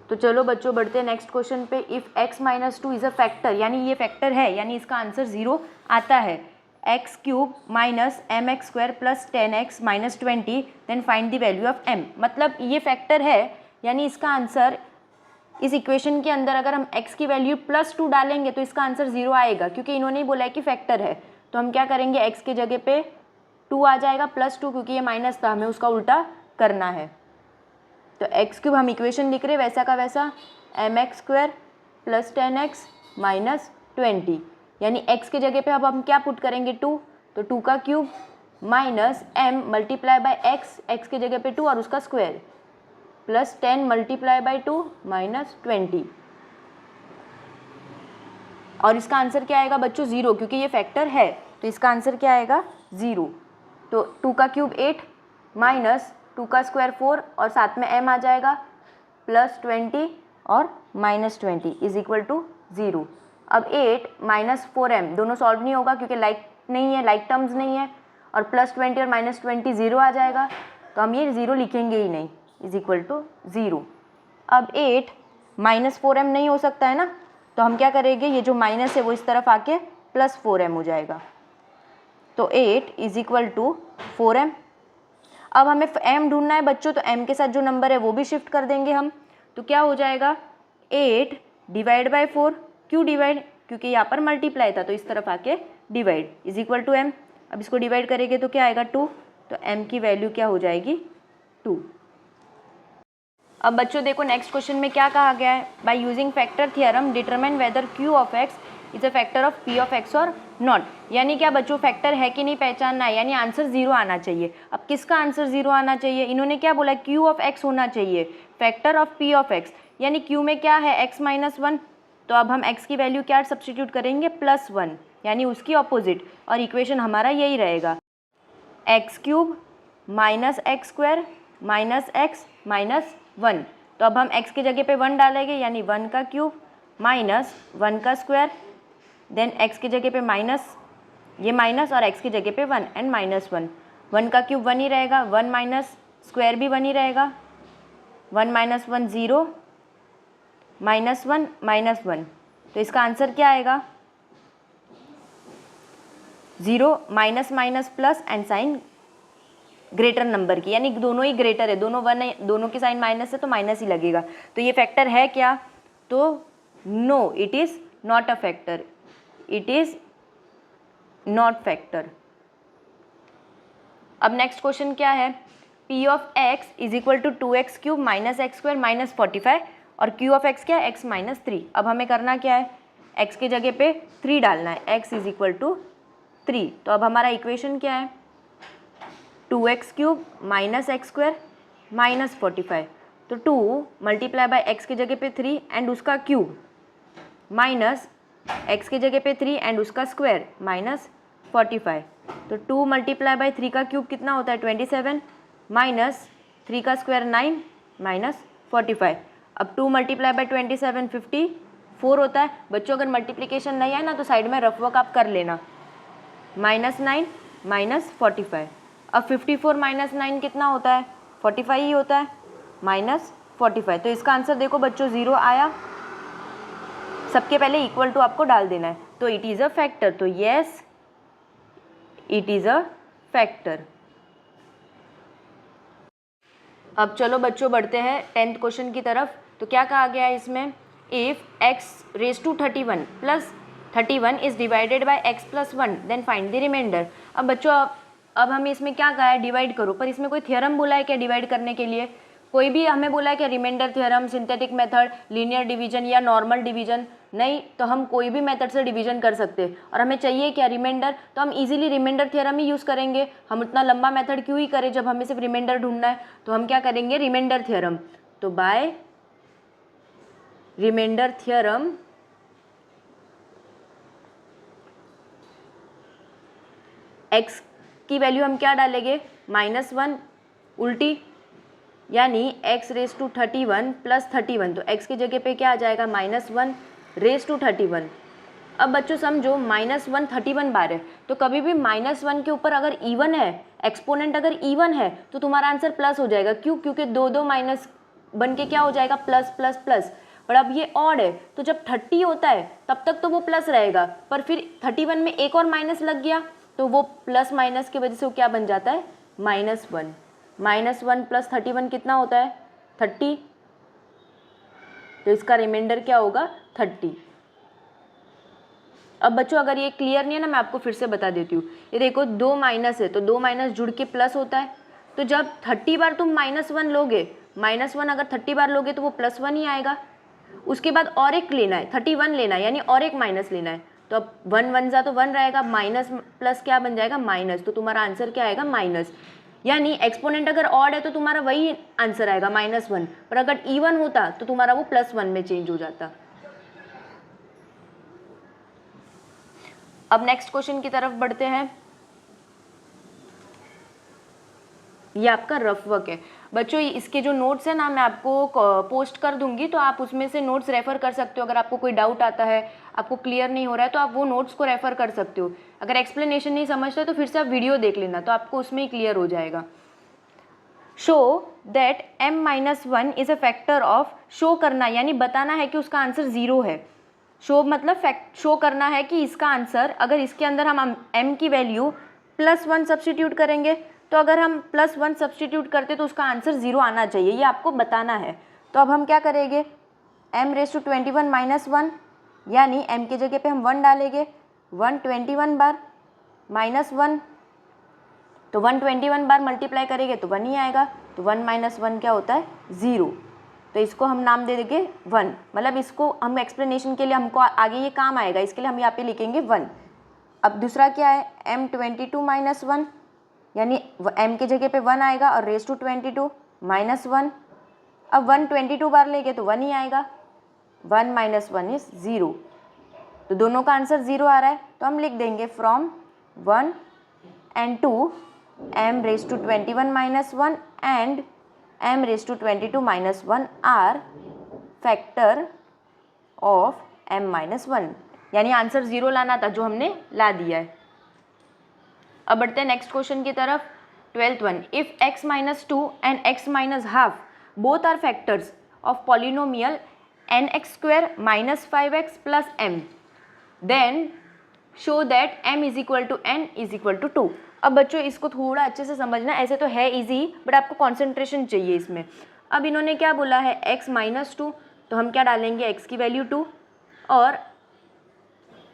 तो चलो बच्चों बढ़ते हैं नेक्स्ट क्वेश्चन पे। If x minus 2 is a factor, यानी ये फैक्टर है, यानी इसका आंसर 0 आता है। X cube minus m x square plus 10x minus 20, then find the value of m। मतलब ये फैक्टर है, यानी इसका आंसर इस इक्वेशन के अंदर अगर हम x की वैल्यू +2 डालेंगे तो इसका आंसर 0 आएगा, क्योंकि इन्होंने ही बोला है कि फैक्टर है। तो हम क्या करेंगे, x के जगह पे 2 आ जाएगा, +2, क्योंकि ये माइनस था, हमें उसका उल्टा करना है। तो एक्स क्यूब हम इक्वेशन लिख रहे वैसा का वैसा, m x square plus 10x minus 20, यानी x के जगह पे अब हम क्या पुट करेंगे 2, तो 2 का cube minus m multiply by x के जगह पे 2 और उसका square, plus 10 multiply by 2 minus 20, और इसका आंसर क्या आएगा बच्चों 0, क्योंकि ये फैक्टर है, तो इसका आंसर क्या आएगा 0। तो 2 का क्यूब 8 माइनस 2 का स्क्वायर 4 और साथ में m आ जाएगा प्लस 20 और माइनस 20 इज इक्वल टू 0। अब 8 माइनस 4m दोनों सॉल्व नहीं होगा, क्योंकि लाइक नहीं है, लाइक टर्म्स नहीं है, और प्लस 20 और माइनस 20 0 आ जाएगा, तो हम ये 0 लिखेंगे ही नहीं, इज इक्वल टू 0। अब 8 माइनस 4m नहीं हो सकता है ना, तो हम क्या करेंगे, ये जो माइनस है वो इस तरफ आके प्लस 4m हो जाएगा, तो 8 इज इक्वल टू 4m। अब हमें m ढूंढना है बच्चों, तो m के साथ जो नंबर है वो भी शिफ्ट कर देंगे हम, तो क्या हो जाएगा 8 डिवाइड बाय 4, क्यों डिवाइड, क्योंकि यहाँ पर मल्टीप्लाई था, तो इस तरफ आके divide, is equal to m। अब इसको डिवाइड करेंगे तो क्या आएगा 2, तो m की वैल्यू क्या हो जाएगी 2। अब बच्चों देखो नेक्स्ट क्वेश्चन में क्या कहा गया है, by using factor theorem determine whether q of x is a factor of p of x और नॉट। यानी क्या बच्चों, फैक्टर है कि नहीं पहचानना है, यानी आंसर 0 आना चाहिए। अब किसका आंसर 0 आना चाहिए, इन्होंने क्या बोला, q ऑफ x होना चाहिए, factor of p of x, यानी q में क्या है x माइनस 1, तो अब हम x की वैल्यू क्या सब्सटीट्यूट करेंगे +1, यानी उसकी ऑपोजिट, और इक्वेशन हमारा यही रहेगा x cube minus x square minus x minus 1। तो अब हम x की जगह पे 1 डालेंगे, यानी 1 का क्यूब माइनस 1 का स्क्वायर, देन x की जगह पे माइनस, ये माइनस, और x की जगह पे 1 एंड माइनस 1, 1 का क्यूब 1 ही रहेगा, 1 माइनस स्क्वायर भी 1 ही रहेगा, 1 माइनस 1 0, माइनस 1 माइनस 1, तो इसका आंसर क्या आएगा 0, minus minus plus and sign greater number की, यानी दोनों ही ग्रेटर है, दोनों 1 है, दोनों की साइन माइनस है तो माइनस ही लगेगा। तो ये फैक्टर है क्या, तो no it is not a factor, it is not factor. अब नेक्स्ट क्वेश्चन क्या है, p of x is equal to 2x cube minus x square minus 45, और q ऑफ x क्या है x माइनस 3। अब हमें करना क्या है, x की जगह पे 3 डालना है, x इज इक्वल टू 3। तो अब हमारा इक्वेशन क्या है 2x cube minus x square minus 45, तो 2 मल्टीप्लाई बाय x की जगह पे 3 एंड उसका क्यूब माइनस x की जगह पे 3 एंड उसका स्क्वायर माइनस 45, तो 2 मल्टीप्लाई बाय 3 का क्यूब कितना होता है 27, माइनस 3 का स्क्वायर 9 माइनस 45। अब 2 मल्टीप्लाई बाय 27 54 होता है। बच्चों अगर मल्टीप्लिकेशन नहीं है ना तो साइड में रफ वर्क आप कर लेना, माइनस 9 माइनस 45। अब 54 माइनस 9 कितना होता है 45 ही होता है, माइनस 45। तो इसका आंसर देखो बच्चों 0 आया, सबके पहले इक्वल टू आपको डाल देना है, तो इट इज़ अ फैक्टर, तो yes it is a factor. अब चलो बच्चों बढ़ते हैं 10th क्वेश्चन की तरफ। तो क्या कहा गया है इसमें, इफ़ x raise to 31 plus 31 is divided by x plus 1 then find the remainder. अब बच्चों अब हमें इसमें क्या कहा है डिवाइड करो, पर इसमें कोई थ्योरम बोला है क्या डिवाइड करने के लिए, कोई भी हमें बोला है कि remainder theorem, synthetic method, linear division या नॉर्मल डिवीजन, नहीं, तो हम कोई भी मेथड से डिवीजन कर सकते हैं। और हमें चाहिए क्या रिमाइंडर, तो हम इजीली रिमाइंडर थ्योरम ही यूज़ करेंगे, हम इतना लंबा मेथड क्यों ही करें जब हमें सिर्फ रिमाइंडर ढूंढना है। तो हम क्या करेंगे रिमाइंडर थ्योरम, तो बाय रिमाइंडर थ्योरम x की वैल्यू हम क्या डालेंगे -1 उल्टी, यानी x रेज टू 31 प्लस 31, तो x की जगह पे क्या आ जाएगा -1 रेज टू 31। अब बच्चों समझो -1 31 बार है, तो कभी भी -1 के ऊपर अगर इवन है, एक्सपोनेंट अगर इवन है तो तुम्हारा आंसर प्लस हो जाएगा। क्यों, क्योंकि दो माइनस बन के क्या हो जाएगा, प्लस प्लस प्लस। पर अब ये ऑड है, तो जब 30 होता है तब तक तो वो प्लस रहेगा, पर फिर 31 में एक और माइनस लग गया तो वो प्लस माइनस की वजह से वो क्या बन जाता है, -1। -1 प्लस 31 कितना होता है, 30। तो इसका रिमाइंडर क्या होगा, 30। अब बच्चों अगर ये क्लियर नहीं है ना, मैं आपको फिर से बता देती हूँ। ये देखो 2 माइनस है तो 2 माइनस जुड़ के प्लस होता है, तो जब 30 बार तुम -1 लोगे, -1 अगर 30 बार लोगे तो वो +1 ही आएगा। उसके बाद और एक लेना है, 31 लेना है, यानी और एक माइनस लेना है। तो अब 1 1 जा तो 1 रहेगा, माइनस प्लस क्या बन जाएगा, माइनस। तो तुम्हारा आंसर क्या आएगा, माइनस। यानी एक्सपोनेंट अगर ऑड है तो तुम्हारा वही आंसर आएगा, -1। पर अगर इवन होता तो तुम्हारा वो +1 में चेंज हो जाता। अब नेक्स्ट क्वेश्चन की तरफ बढ़ते हैं। ये आपका रफ वर्क है बच्चों। इसके जो नोट्स है ना मैं आपको पोस्ट कर दूंगी, तो आप उसमें से नोट्स रेफर कर सकते हो। अगर आपको कोई डाउट आता है, आपको क्लियर नहीं हो रहा है, तो आप वो नोट्स को रेफर कर सकते हो। अगर एक्सप्लेनेशन नहीं समझते तो फिर से आप वीडियो देख लेना, तो आपको उसमें ही क्लियर हो जाएगा। Show that m-1 is a factor of, show करना यानी बताना है कि उसका आंसर 0 है। शो मतलब फैक्ट, शो करना है कि इसका आंसर, अगर इसके अंदर हम m की वैल्यू +1 सब्सटीट्यूट करेंगे, तो अगर हम +1 सब्सटीट्यूट करते तो उसका आंसर 0 आना चाहिए, ये आपको बताना है। तो अब हम क्या करेंगे, m⁻21 - 1, यानी m की जगह पे हम 1 डालेंगे, 121 बार -1, तो 121 बार मल्टीप्लाई करेंगे तो 1 ही आएगा। तो 1 - 1 क्या होता है, 0। तो इसको हम नाम दे देंगे 1, मतलब इसको हम एक्सप्लेनेशन के लिए, हमको आगे ये काम आएगा, इसके लिए हम यहाँ पे लिखेंगे 1। अब दूसरा क्या है, m22 - 1, यानी m की जगह पे 1 आएगा और रेस टू 22 -1। अब 122 बार लेंगे तो 1 ही आएगा, 1 - 1 इज 0। तो दोनों का आंसर 0 आ रहा है, तो हम लिख देंगे from 1 and 2 m⁻21 - 1 and m⁻22 - 1 are factor of m-1, यानी आंसर 0 लाना था जो हमने ला दिया है। अब बढ़ते हैं नेक्स्ट क्वेश्चन की तरफ। 12th one, if x - 2 and x - half both are factors of polynomial nx² - 5x + m, then show that m = n = 2। अब बच्चों इसको थोड़ा अच्छे से समझना, ऐसे तो है इजी बट आपको कॉन्सेंट्रेशन चाहिए इसमें। अब इन्होंने क्या बोला है, x - 2, तो हम क्या डालेंगे, x की वैल्यू 2, और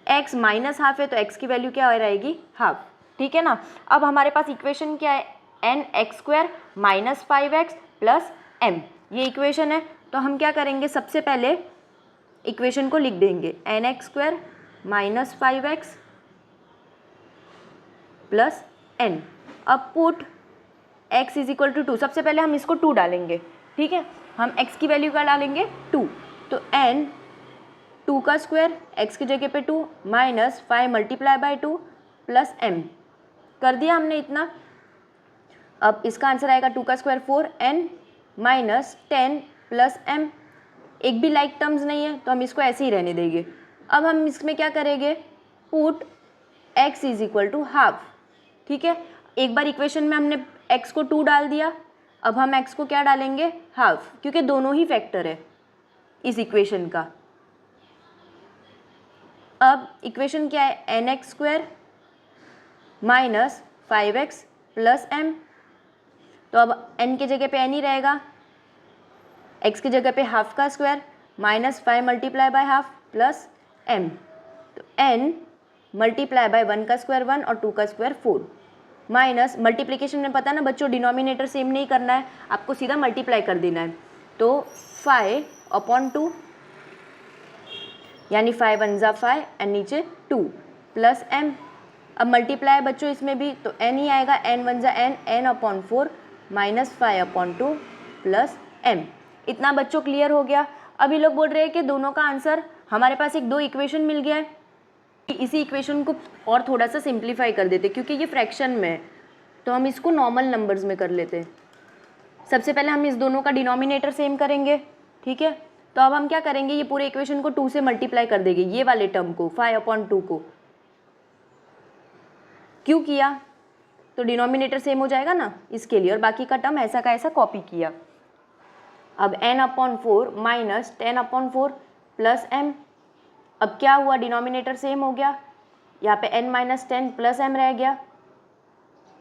x - हाफ है तो x की वैल्यू क्या रहेगी, हाफ। ठीक है ना। अब हमारे पास इक्वेशन क्या है, nx² - 5x + m, ये इक्वेशन है। तो हम क्या करेंगे, सबसे पहले इक्वेशन को लिख देंगे, nx² - 5x + n। अब पुट x = 2, सबसे पहले हम इसको 2 डालेंगे। ठीक है, हम x की वैल्यू क्या डालेंगे, 2, तो n 2 का स्क्वायर, x की जगह पे 2 - 5 × 2 + m, कर दिया हमने इतना। अब इसका आंसर आएगा 2 का स्क्वायर 4, n - 10 + m। एक भी लाइक टर्म्स नहीं है तो हम इसको ऐसे ही रहने देंगे। अब हम इसमें क्या करेंगे, पुट x = हाफ। ठीक है, एक बार इक्वेशन में हमने x को 2 डाल दिया, अब हम x को क्या डालेंगे, हाफ, क्योंकि दोनों ही फैक्टर है इस इक्वेशन का। अब इक्वेशन क्या है, nx² - 5x + m, तो अब n की जगह पे n ही रहेगा, x की जगह पे हाफ का स्क्वायर -5 × हाफ + m, तो n × 1 का स्क्वायर 1 और 2 का स्क्वायर 4, माइनस मल्टीप्लिकेशन में पता ना बच्चों डिनोमिनेटर सेम नहीं करना है, आपको सीधा मल्टीप्लाई कर देना है। तो 5/2, यानी 5 × 1 = 5 एंड नीचे 2 + m। अब मल्टीप्लाई बच्चों इसमें भी तो n ही आएगा, n 1 = n, n/4 -5/2 + m। इतना बच्चों क्लियर हो गया। अभी लोग बोल रहे हैं कि दोनों का आंसर, हमारे पास एक 2 इक्वेशन मिल गया है, इसी इक्वेशन को और थोड़ा सा सिंप्लीफाई कर देते, क्योंकि ये फ्रैक्शन में है तो हम इसको नॉर्मल नंबर्स में कर लेते हैं। सबसे पहले हम इस दोनों का डिनोमिनेटर सेम करेंगे। ठीक है, तो अब हम क्या करेंगे, ये पूरे इक्वेशन को 2 से मल्टीप्लाई कर देंगे, ये वाले टर्म को 5/2 को। क्यों किया, तो डिनोमिनेटर सेम हो जाएगा ना इसके लिए, और बाकी का टर्म ऐसा का ऐसा कॉपी किया। अब n/4 माइनस 10/4 प्लस m। अब क्या हुआ, डिनोमिनेटर सेम हो गया, यहाँ पे n माइनस 10 प्लस m रह गया।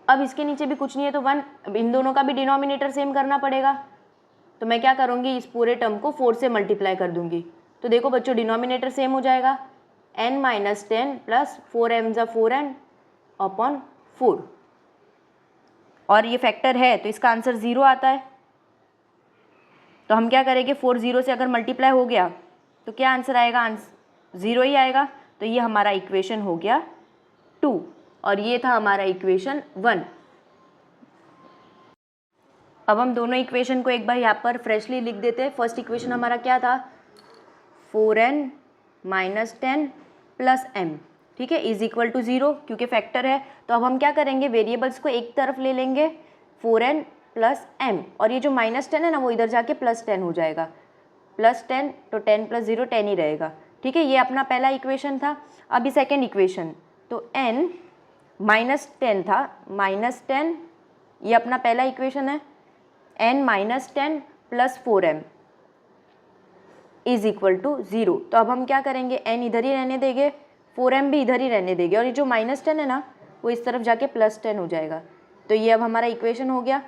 अब इसके नीचे भी कुछ नहीं है तो 1, अब इन दोनों का भी डिनोमिनेटर सेम करना पड़ेगा। तो मैं क्या करूँगी, इस पूरे टर्म को 4 से मल्टीप्लाई कर दूंगी। तो देखो बच्चों डिनोमिनेटर सेम हो जाएगा, n माइनस 10 प्लस 4m ज़ा 4n/4। और ये फैक्टर है तो इसका आंसर 0 आता है। तो हम क्या करेंगे, 4 0 से अगर मल्टीप्लाई हो गया तो क्या आंसर आएगा, आंसर 0 ही आएगा। तो ये हमारा इक्वेशन हो गया 2 और ये था हमारा इक्वेशन 1। अब हम दोनों इक्वेशन को एक बार यहाँ पर फ्रेशली लिख देते हैं। फर्स्ट इक्वेशन हमारा क्या था, 4n माइनस 10 प्लस m, ठीक है, इज इक्वल टू 0, क्योंकि फैक्टर है। तो अब हम क्या करेंगे, वेरिएबल्स को एक तरफ ले लेंगे, 4n प्लस m, और ये जो माइनस 10 है ना वो इधर जाके प्लस 10 हो जाएगा, प्लस 10 तो 10 प्लस 0 10 ही रहेगा, ठीक है। ये अपना पहला इक्वेशन था। अभी सेकेंड इक्वेशन, तो n माइनस 10 था, माइनस 10 ये अपना पहला इक्वेशन है, n minus 10 plus 4m is equal to 0। तो अब हम क्या करेंगे, n इधर ही रहने देंगे, 4m भी इधर ही रहने देंगे, और ये जो माइनस 10 है ना वो इस तरफ जाके प्लस 10 हो जाएगा। तो ये अब हमारा इक्वेशन हो गया।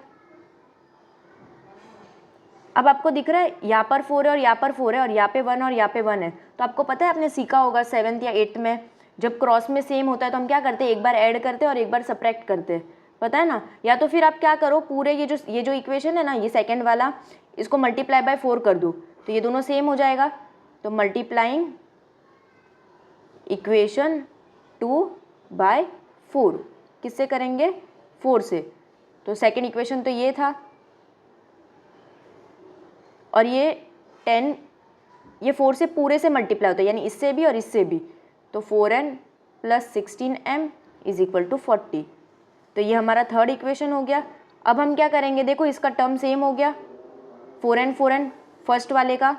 अब आपको दिख रहा है यहाँ पर 4 है और यहाँ पर 4 है और यहाँ पे 1 और यहाँ पे 1 है। तो आपको पता है, आपने सीखा होगा 7th या 8th में, जब क्रॉस में सेम होता है तो हम क्या करते हैं, एक बार ऐड करते हैं और एक बार सब्ट्रैक्ट करते हैं, पता है ना। या तो फिर आप क्या करो, पूरे ये जो इक्वेशन है ना, ये सेकेंड वाला, इसको मल्टीप्लाई बाय 4 कर दो तो ये दोनों सेम हो जाएगा। तो मल्टीप्लाइंग इक्वेशन 2 बाय 4 किससे करेंगे, 4 से। तो सेकेंड इक्वेशन तो ये था, और ये 10 ये 4 से पूरे से मल्टीप्लाई होता है, यानी इससे भी और इससे भी। तो 4n plus 16m is equal to 40। तो ये हमारा थर्ड इक्वेशन हो गया। अब हम क्या करेंगे, देखो इसका टर्म सेम हो गया, 4n फर्स्ट वाले का।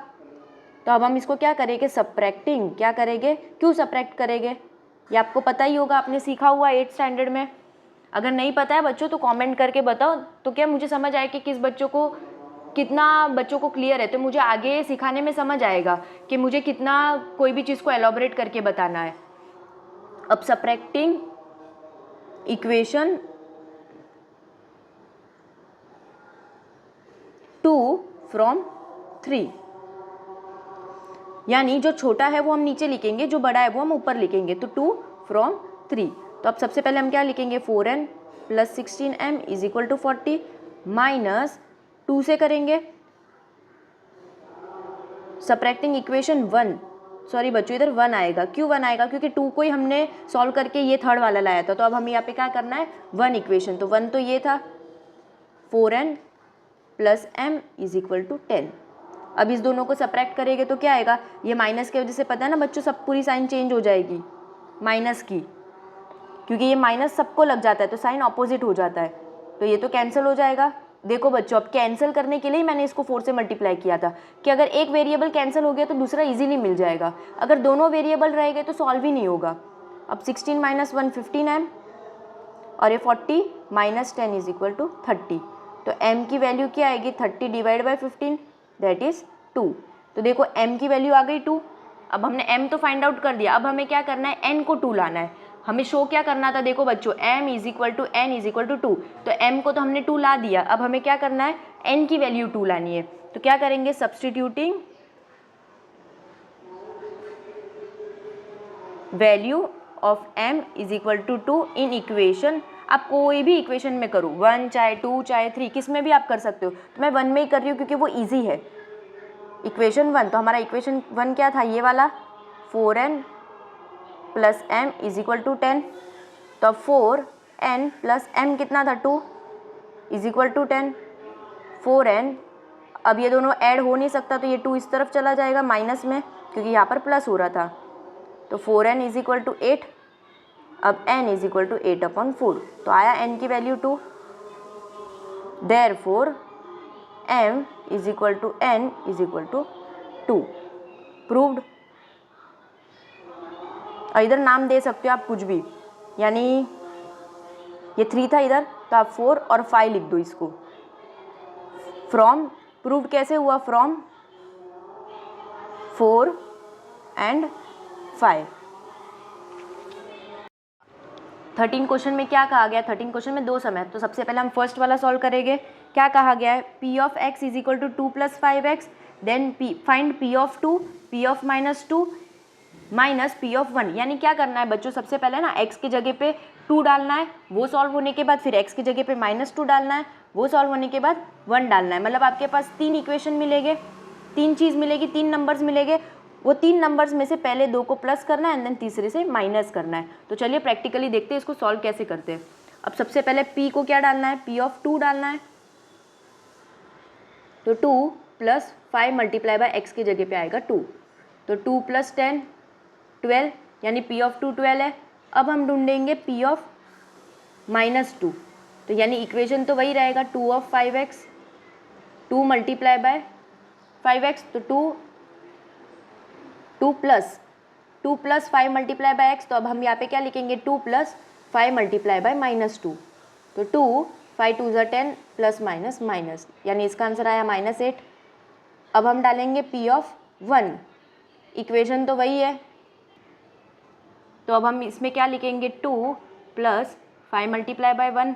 तो अब हम इसको क्या करेंगे, सब्ट्रैक्टिंग, क्या करेंगे, क्यों सब्ट्रैक्ट करेंगे, ये आपको पता ही होगा, आपने सीखा हुआ 8th स्टैंडर्ड में। अगर नहीं पता है बच्चों तो कमेंट करके बताओ, तो क्या मुझे समझ आए कि कितना बच्चों को क्लियर है, तो मुझे आगे सिखाने में समझ आएगा कि मुझे कितना कोई भी चीज़ को एलॉबरेट करके बताना है। अब सब्ट्रैक्टिंग इक्वेशन 2 फ्रॉम 3, यानी जो छोटा है वो हम नीचे लिखेंगे, जो बड़ा है वो हम ऊपर लिखेंगे। तो 2 फ्रॉम 3। तो अब सबसे पहले हम क्या लिखेंगे, 4n plus 16m is equal to 40 minus 2 से करेंगे सब्ट्रैक्टिंग इक्वेशन 1, सॉरी बच्चों इधर 1 आएगा, क्यों 1 आएगा, क्योंकि 2 को ही हमने सॉल्व करके ये थर्ड वाला लाया था। तो अब हमें यहाँ पे क्या करना है, 1 इक्वेशन। तो 1 तो ये था, 4n plus m is equal to 10। अब इस दोनों को सब्ट्रैक्ट करेंगे तो क्या आएगा, ये माइनस की वजह से पता है ना बच्चों, सब पूरी साइन चेंज हो जाएगी माइनस की, क्योंकि ये माइनस सबको लग जाता है तो साइन ऑपोजिट हो जाता है। तो ये तो कैंसिल हो जाएगा। देखो बच्चों, अब कैंसिल करने के लिए ही मैंने इसको 4 से मल्टीप्लाई किया था, कि अगर एक वेरिएबल कैंसिल हो गया तो दूसरा इजीली मिल जाएगा, अगर दोनों वेरिएबल रह गए तो सॉल्व ही नहीं होगा। अब 16 माइनस 1 15m, और ये 40 माइनस 10 इज इक्वल टू 30। तो m की वैल्यू क्या आएगी, 30 डिवाइड बाई 15 दैट इज़ 2। तो देखो m की वैल्यू आ गई 2। अब हमने m तो फाइंड आउट कर दिया, अब हमें क्या करना है, n को 2 लाना है। हमें शो क्या करना था, देखो बच्चों m is equal to n is equal to 2, तो m को तो हमने 2 ला दिया, अब हमें क्या करना है, n की वैल्यू 2 लानी है। तो क्या करेंगे, substituting value of m is equal to 2 in equation, आप कोई भी इक्वेशन में करो, 1 चाहे 2 चाहे 3, किस में भी आप कर सकते हो। तो मैं 1 में ही कर रही हूँ क्योंकि वो ईजी है, इक्वेशन 1। तो हमारा इक्वेशन 1 क्या था, ये वाला, 4n plus m is equal to 10। तो अब 4n प्लस m कितना था, 2 इज इक्वल टू 10। 4n, अब ये दोनों ऐड हो नहीं सकता तो ये 2 इस तरफ चला जाएगा माइनस में, क्योंकि यहाँ पर प्लस हो रहा था। तो 4n इज इक्वल टू 8, अब n इज इक्वल टू 8/4। तो आया n की value 2, therefore m is equal to n is equal to 2। Proved. और इधर नाम दे सकते हो आप कुछ भी, यानी ये 3 था इधर, तो आप 4 और 5 लिख दो इसको, फ्रॉम प्रूव्ड कैसे हुआ? From 4 and 5। 13 क्वेश्चन में क्या कहा गया? 13 क्वेश्चन में दो सम है, तो सबसे पहले हम फर्स्ट वाला सॉल्व करेंगे। क्या कहा गया है? p of x is equal to 2 + 5x, then find p of 2, p of -2 minus p of 1। यानी क्या करना है बच्चों? सबसे पहले ना x की जगह पे 2 डालना है, वो सॉल्व होने के बाद फिर x की जगह पे -2 डालना है, वो सॉल्व होने के बाद 1 डालना है। मतलब आपके पास 3 इक्वेशन मिलेंगे, 3 चीज़ मिलेगी, 3 नंबर्स मिलेंगे। वो 3 नंबर्स में से पहले 2 को प्लस करना है एंड देन तीसरे से माइनस करना है। तो चलिए प्रैक्टिकली देखते हैं इसको सॉल्व कैसे करते हैं। अब सबसे पहले p को क्या डालना है? p ऑफ 2 डालना है, तो 2 + 5 मल्टीप्लाई बाय x की जगह पे आएगा 2, तो 2 + 10 12, यानी p ऑफ 2 12 है। अब हम ढूंढेंगे p ऑफ -2, तो यानी इक्वेशन तो वही रहेगा 2 of 5x, 2 multiply by 5x, तो 2 + 5 मल्टीप्लाई बाय x, तो अब हम यहाँ पे क्या लिखेंगे? 2 + 5 मल्टीप्लाई बाय -2, तो 2 5 2 = 10 प्लस माइनस माइनस, यानी इसका आंसर आया -8। अब हम डालेंगे p ऑफ 1, इक्वेशन तो वही है, तो अब हम इसमें क्या लिखेंगे? 2 + 5 मल्टीप्लाई बाय 1,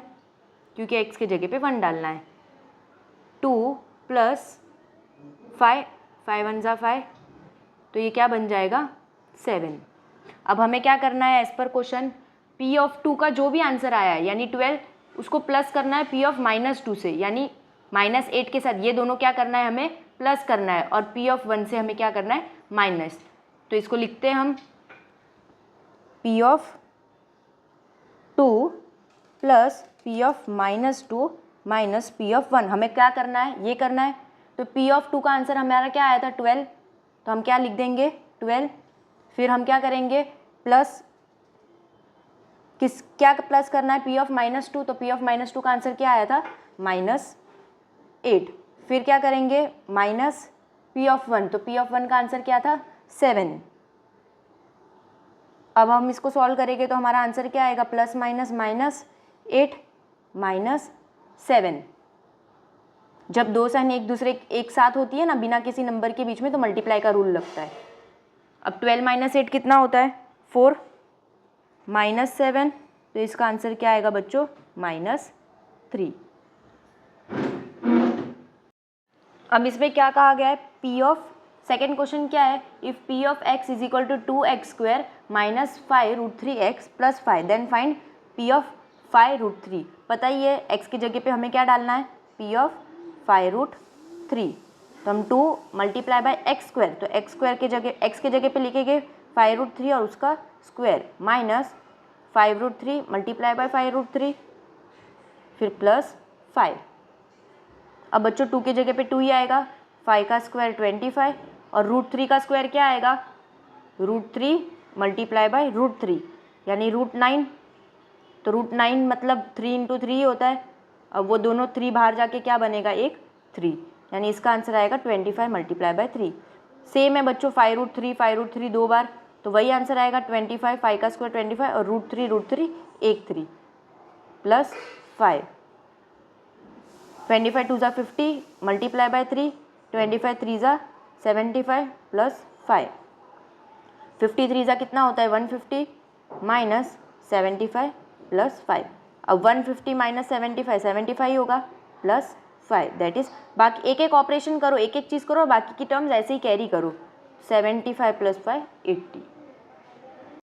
क्योंकि x की जगह पे 1 डालना है, 2 + 5 5 1 = 5, तो ये क्या बन जाएगा? 7। अब हमें क्या करना है as per question? p of 2 का जो भी आंसर आया है यानी 12, उसको प्लस करना है p ऑफ -2 से, यानी -8 के साथ ये दोनों क्या करना है? हमें प्लस करना है, और p ऑफ 1 से हमें क्या करना है? माइनस। तो इसको लिखते हैं हम p of 2 plus p of -2 minus p of 1। हमें क्या करना है? ये करना है। तो p ऑफ 2 का आंसर हमारा क्या आया था? 12, तो हम क्या लिख देंगे? 12। फिर हम क्या करेंगे? प्लस क्या प्लस करना है? p ऑफ -2, तो p ऑफ -2 का आंसर क्या आया था? -8। फिर क्या करेंगे? माइनस p ऑफ 1, तो p ऑफ 1 का आंसर क्या था? 7। अब हम इसको सॉल्व करेंगे तो हमारा आंसर क्या आएगा? +- -8 -7। जब दो साइन एक दूसरे एक साथ होती है ना, बिना किसी नंबर के बीच में, तो मल्टीप्लाई का रूल लगता है। अब 12 - 8 कितना होता है? 4 -7, तो इसका आंसर क्या आएगा बच्चों? -3। अब इसमें क्या कहा गया है? p ऑफ, सेकेंड क्वेश्चन क्या है? If p of x is equal to 2x² minus 5√3x + 5, then find p of 5√3। पता ही है x की जगह पे हमें क्या डालना है? p ऑफ 5√3, तो हम 2 मल्टीप्लाई बाय x², तो x² के जगह x के जगह पे लिखेंगे 5√3 और उसका स्क्वायर, माइनस 5√3 मल्टीप्लाई बाय 5√3, फिर +5। अब बच्चों 2 की जगह पे 2 ही आएगा, 5 का स्क्वायर 25, और √3 का स्क्वायर क्या आएगा? √3 मल्टीप्लाई बाय √3, यानी √9, तो √9 मतलब 3 × 3 होता है। अब वो दोनों 3 बाहर जाके क्या बनेगा? एक 3, यानी इसका आंसर आएगा 25 मल्टीप्लाई बाय 3। सेम है बच्चों 5√3 2 बार, तो वही आंसर आएगा 25, 5 का स्क्वायर 25 और √3 एक 3 प्लस 5। 25 2 = 50 multiply by 3, 25 3 = 75 plus 5। 53 ज़ा कितना होता है? 150 माइनस 75 प्लस 5। अब 150 माइनस 75 75 होगा, प्लस 5, दैट इज, बाकी एक एक ऑपरेशन करो, एक एक चीज़ करो, बाकी की टर्म्स ऐसे ही कैरी करो। 75 + 5 80।